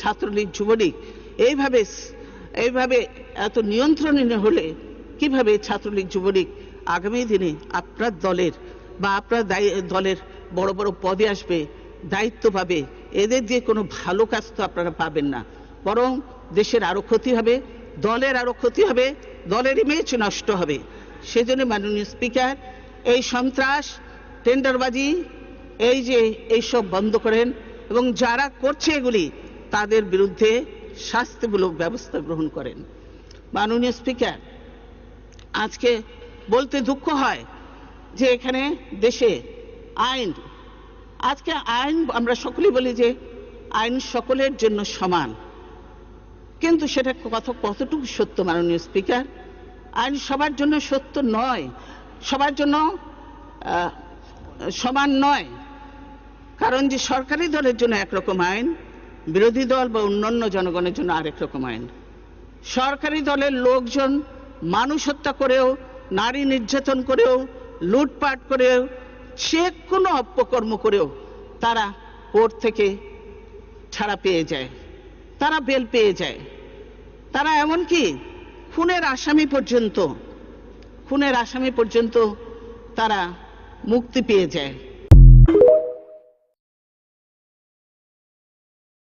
ছাত্রলীগ যুবলীগ এইভাবে এত নিয়ন্ত্রণে হলে কিভাবে ছাত্রলীগ যুবলীগ আগামী দিনে আপনার দলের বা আপনার দলের বড় বড় পদে আসবে, দায়িত্ব পাবে? এদের দিয়ে কোনো ভালো কাজ তো আপনারা পাবেন না, বরং দেশের আরো ক্ষতি হবে, দলের আরো ক্ষতি হবে, দলের ইমেজ নষ্ট হবে। সেজন্য মাননীয় স্পিকার, এই সন্ত্রাস, টেন্ডারবাজি, এইসব বন্ধ করেন এবং যারা করছে এগুলি তাদের বিরুদ্ধে শাস্তিমূলক ব্যবস্থা গ্রহণ করেন। মাননীয় স্পিকার, আজকে বলতে দুঃখ হয় যে এখানে দেশে আইন আমরা সকলেই বলি যে আইন সকলের জন্য সমান, কিন্তু সেটা কতটুকু সত্য মাননীয় স্পিকার? আইন সবার জন্য সত্য নয়, সবার জন্য সমান নয়। কারণ যে সরকারি দলের জন্য একরকম আইন, বিরোধী দল বা অন্যান্য জনগণের জন্য আরেক রকম আইন। সরকারি দলের লোকজন মানুষ হত্যা করেও, নারী নির্যাতন করেও, লুটপাট করেও, যে কোনো অপকর্ম করেও তারা কোর্ট থেকে ছাড়া পেয়ে যায়, তারা বেল পেয়ে যায়, তারা এমনকি খুনের আসামি পর্যন্ত তারা মুক্তি পেয়ে যায়।